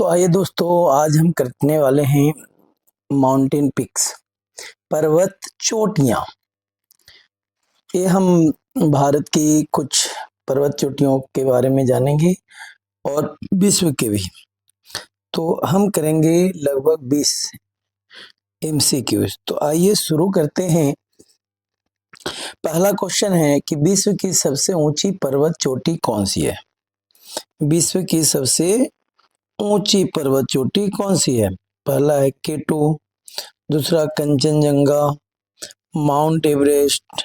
तो आइए दोस्तों, आज हम करने वाले हैं माउंटेन पिक्स, पर्वत चोटियां। ये हम भारत की कुछ पर्वत चोटियों के बारे में जानेंगे और विश्व के भी। तो हम करेंगे लगभग 20 MCQs। तो आइए शुरू करते हैं। पहला क्वेश्चन है कि विश्व की सबसे ऊंची पर्वत चोटी कौन सी है? विश्व की सबसे ऊंची पर्वत चोटी कौन सी है? पहला है केटू, दूसरा कंचनजंगा, माउंट एवरेस्ट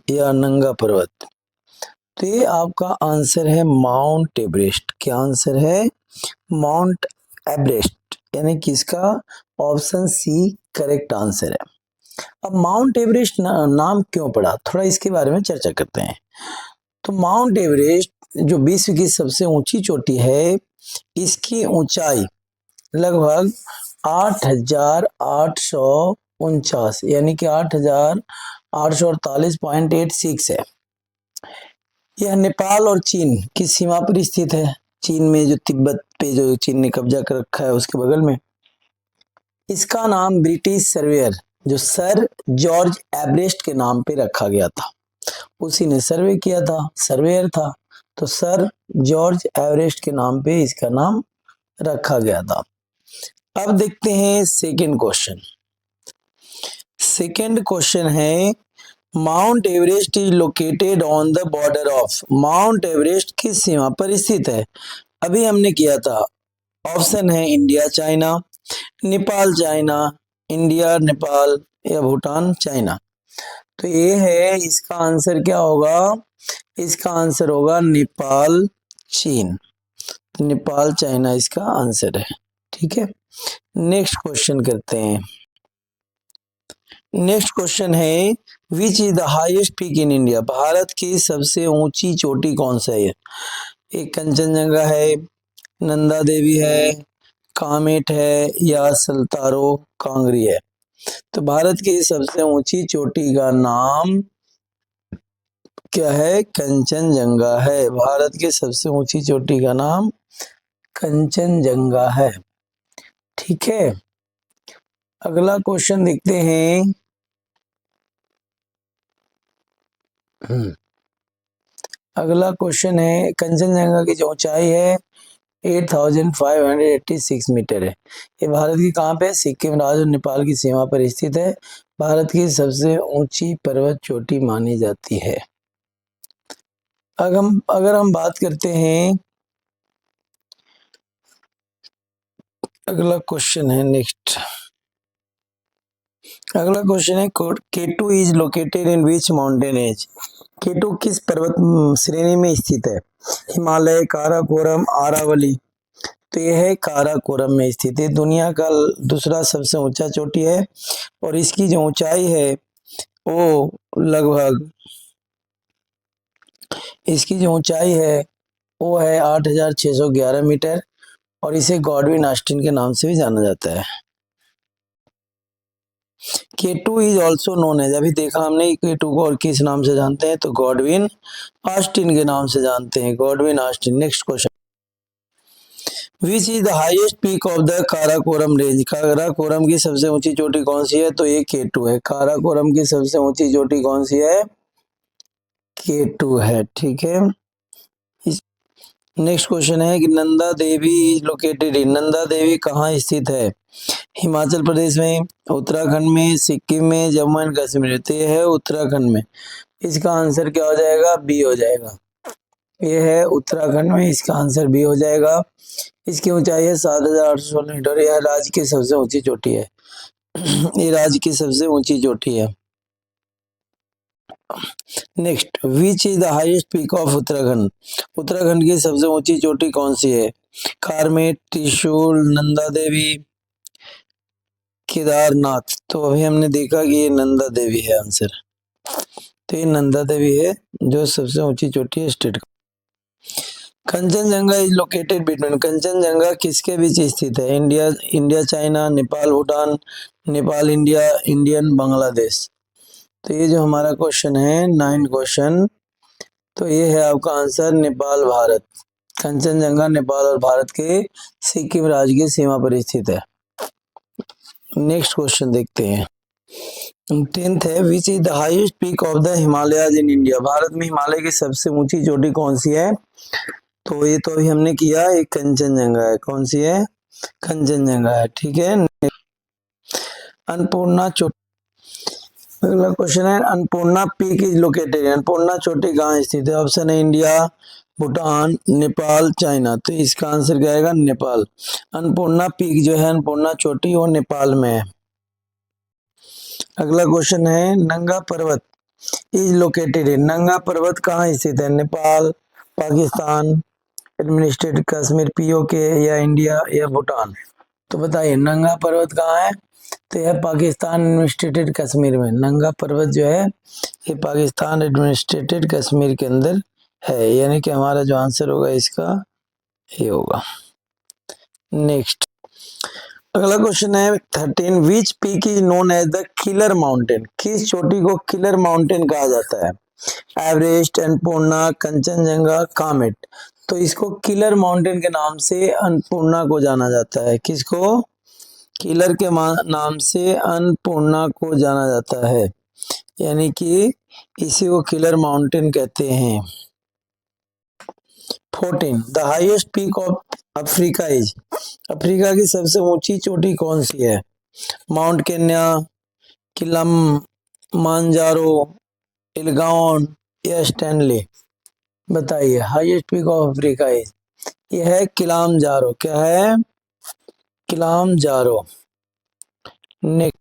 या नंगा पर्वत। तो ये आपका आंसर है माउंट एवरेस्ट। क्या आंसर है? माउंट एवरेस्ट, यानी कि इसका ऑप्शन सी करेक्ट आंसर है। अब माउंट एवरेस्ट नाम क्यों पड़ा, थोड़ा इसके बारे में चर्चा करते हैं। तो माउंट एवरेस्ट जो विश्व की सबसे ऊंची चोटी है, इसकी ऊंचाई लगभग 8,849 यानी कि 8,848.86 है। यह नेपाल और चीन की सीमा पर स्थित है। चीन में जो तिब्बत पे जो चीन ने कब्जा कर रखा है उसके बगल में। इसका नाम ब्रिटिश सर्वेयर जो सर जॉर्ज एवरेस्ट के नाम पे रखा गया था, उसी ने सर्वे किया था, सर्वेयर था, तो सर जॉर्ज एवरेस्ट के नाम पे इसका नाम रखा गया था। अब देखते हैं सेकंड क्वेश्चन। सेकंड क्वेश्चन है mount Everest is located on the border of. Mount Everest किस सीमा पर स्थित है? अभी हमने किया था, ऑप्शन है India China, Nepal China, India Nepal या भूटान चाइना। तो ये है, इसका आंसर क्या होगा? इसका आंसर होगा नेपाल चीन। नेपाल चाइना इसका आंसर है। ठीक है, नेक्स्ट क्वेश्चन करते हैं। नेक्स्ट क्वेश्चन है which is the highest peak in India. Bharat की सबसे ऊंची चोटी कौन सा है? एक कंचनजंगा है, नंदा देवी है, कामेट है या सल्तारो कांगरी है। तो भारत की सबसे ऊंची चोटी का नाम क्या है? कंचनजंगा है। भारत की सबसे ऊंची चोटी का नाम कंचनजंगा है। ठीक है, अगला क्वेश्चन देखते हैं। अगला क्वेश्चन है कंचनजंगा की जो ऊंचाई है 8,586 मीटर है। ये भारत की कहाँ पे? सिक्किम राज्य और नेपाल की सीमा पर स्थित है। भारत की सबसे ऊंची पर्वत चोटी मानी जाती है। अगर हम बात करते हैं, अगला क्वेश्चन है नेक्स्ट। अगला क्वेश्चन है K two is located in which mountain range. K two किस पर्वत श्रेणी में स्थित है? हिमालय, काराकोरम, आरावली। तो यह है काराकोरम में स्थित है। दुनिया का दूसरा सबसे ऊंचा चोटी है और इसकी जो ऊंचाई है वो लगभग, इसकी जो ऊंचाई है वो है 8,611 मीटर और इसे गॉडविन ऑस्टिन के नाम से भी जाना जाता है। K two is also known as, अभी देखा हमने केटू को और किस नाम से जानते हैं, तो गॉडविन ऑस्टिन के नाम से जानते हैं, Godwin Austen. Next question, which is the highest peak of the Karakoram range. Karakoram की सबसे ऊंची चोटी कौन सी है? तो ये केटू है। काराकोरम की सबसे ऊंची चोटी कौन सी है? केटू है। ठीक है, नेक्स्ट क्वेश्चन है कि नंदा देवी इज लोकेटेड इन। नंदा देवी कहाँ स्थित है? हिमाचल प्रदेश में, उत्तराखंड में, सिक्किम में, जम्मू एंड कश्मीर। तो ये है उत्तराखंड में। इसका आंसर क्या हो जाएगा? बी हो जाएगा। ये है उत्तराखंड में, इसका आंसर बी हो जाएगा। इसकी ऊंचाई है 7,816 मीटर। यह राज्य की सबसे ऊंची चोटी है। ये राज्य की सबसे ऊंची चोटी है। Next, which is the highest peak of Uttarakhand. Uttarakhand की सबसे ऊंची चोटी कौन सी है? खारमेट, त्रिशूल, नंदा देवी, केदारनाथ। तो अभी हमने देखा कि ये नंदा देवी है आंसर। तो ये नंदा देवी है जो सबसे ऊंची चोटी है state. Kanchenjunga is located between. Kanchenjunga किसके बीच स्थित है? India China, Nepal Bhutan, Nepal India, Indian Bangladesh. तो ये जो हमारा क्वेश्चन है 9 क्वेश्चन, तो ये है आपका आंसर नेपाल भारत। कंचनजंगा नेपाल और भारत के सिक्किम राज्य की सीमा पर स्थित है। नेक्स्ट क्वेश्चन देखते हैं। 10th है, which is the highest peak of the Himalayas in India. Bharat में हिमालय की सबसे ऊंची चोटी कौन सी है? तो ये तो अभी हमने किया, एक कंचनजंगा है। कौन सी है? कंचनजंगा है। ठीक है। अन्नपूर्णा चोटी, अगला क्वेश्चन है, Annapurna peak is located. Annapurna चोटी कहाँ स्थित है? ऑप्शन है इंडिया, भूटान, नेपाल, चाइना। तो इसका आंसर क्या आएगा? नेपाल। अन्नपूर्णा पीक जो है, अन्नपूर्णा चोटी, वो नेपाल में है। अगला क्वेश्चन है, नंगा पर्वत इज लोकेटेड। नंगा पर्वत कहाँ स्थित है? नेपाल, पाकिस्तान, एडमिनिस्ट्रेटेड कश्मीर पीओके, या इंडिया, या भूटान। तो बताइए नंगा पर्वत कहाँ है? तो यह पाकिस्तान एडमिनिस्ट्रेटेड कश्मीर में। नंगा पर्वत जो है ये पाकिस्तान एडमिनिस्ट्रेटेड कश्मीर के अंदर है, यानी कि हमारा जो आंसर होगा इसका ये होगा। नेक्स्ट, अगला क्वेश्चन है 13, which peak is known as the killer mountain. किस चोटी को किलर माउंटेन कहा जाता है? एवरेस्ट, अन्नपूर्णा, कंचनजंगा, कामेट। तो इसको किलर माउंटेन के नाम से अन्नपूर्णा को जाना जाता है। किसको? किलर के नाम से अन्नपूर्णा को जाना जाता है, यानी कि इसी को किलर माउंटेन कहते हैं। 14, the highest peak of Africa is. Africa की सबसे ऊंची चोटी कौन सी है? माउंट केन्या, किलम मांजारो, इलगाउन, या स्टैनली। बताइए highest peak of Africa is. यह है किलामजारो। क्या है? किलामजारो। नेक्स्ट,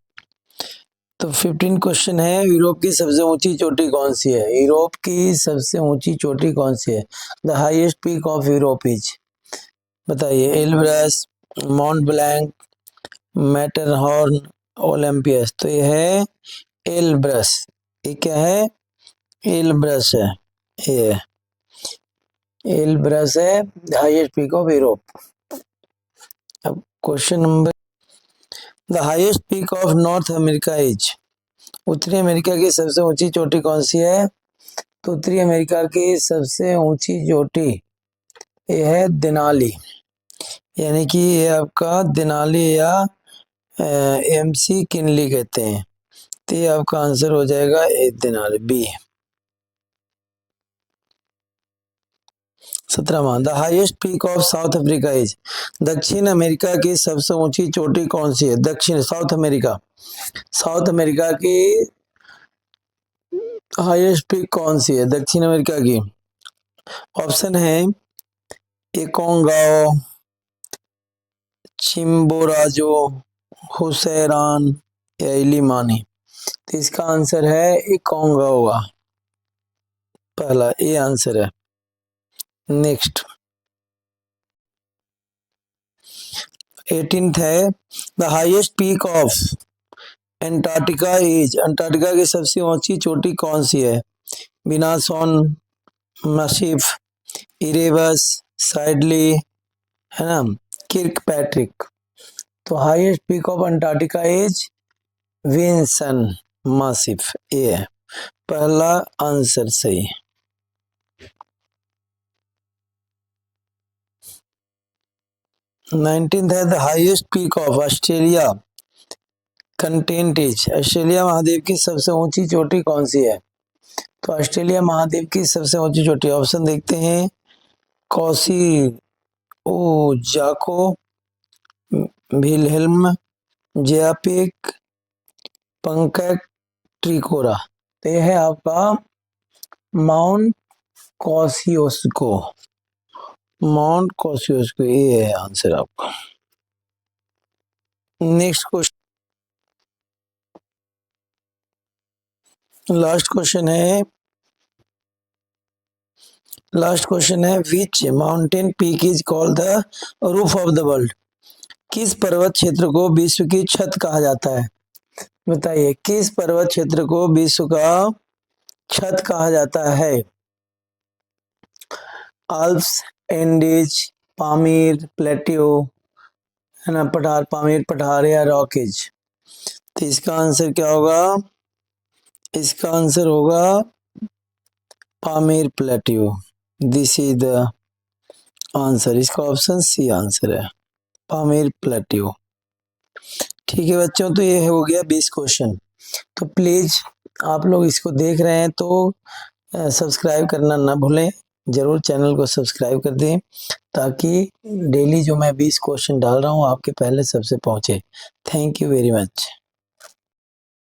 तो 15 क्वेश्चन है, यूरोप की सबसे ऊंची चोटी कौन सी है? यूरोप की सबसे ऊंची चोटी कौन सी है? The highest peak of Europe is. बताइए एल्ब्रस, माउंट ब्लैंक, मैटरहॉर्न, ओलंपियस। तो ये है एल्ब्रस। ये क्या है? एल्ब्रस है। ये एल्ब्रस है हाईएस्ट पीक ऑफ यूरोप। अब question number, the highest peak of north America is. उत्तरी अमेरिका की सबसे ऊंची चोटी कौन सी है? तो उत्तरी अमेरिका की सबसे ऊंची चोटी ये है देनाली, यानी कि ये आपका देनाली या एमसी किनली कहते हैं। तो ये आपका आंसर हो जाएगा ए देनाली, बी। 17वां, the highest peak of South Africa is. दक्षिण अमेरिका की सबसे ऊंची चोटी कौन सी है? दक्षिण साउथ अमेरिका, साउथ अमेरिका की हाईएस्ट पीक कौन सी है दक्षिण अमेरिका की? ऑप्शन है एकोंगाओ, चिम्बोराजो, हुसैरान, या इलीमानी। तो इसका आंसर है एकोंगाओ, पहला ये आंसर है। नेक्स्ट 18th है, the highest peak of Antarctica is. Antarctica की सबसे ऊंची चोटी कौन सी है? बिनासोन, मसिफ, इरेबस, साइडली, है ना, किर्क पैट्रिक। तो highest peak of Antarctica is Vinson Massif. ये है पहला आंसर सही। 19th है, the highest peak of Australia continent is. Australia महाद्वीप की सबसे ऊंची चोटी कौन सी है? तो ऑस्ट्रेलिया महाद्वीप की सबसे ऊंची चोटी, ऑप्शन देखते हैं, कौसी ओ जाको, विल्हेल्म, जियापिक, पंकक, ट्रिकोरा। तो यह है आपका माउंट कॉसियोस्को। माउंट कॉसियोस्को ये है आंसर आपका। नेक्स्ट क्वेश्चन, लास्ट क्वेश्चन है, which mountain peak is called the roof of the world. किस पर्वत क्षेत्र को विश्व की छत कहा जाता है? बताइए किस पर्वत क्षेत्र को विश्व का छत कहा जाता है? आल्प्स, एंडीज, पामीर, प्लेट्यू, है ना, पठार, पामीर पठार, या रॉकेज। तो इसका आंसर क्या होगा? इसका आंसर होगा Pamir plateau. This is the answer इसका ऑप्शन सी आंसर है, पामीर प्लेट्यू। ठीक है बच्चों, तो ये हो गया 20 क्वेश्चन। तो प्लीज आप लोग इसको देख रहे हैं तो सब्सक्राइब करना ना भूलें, जरूर चैनल को सब्सक्राइब कर दें ताकि डेली जो मैं 20 क्वेश्चन डाल रहा हूँ आपके पहले सबसे पहुंचे। Thank you very much.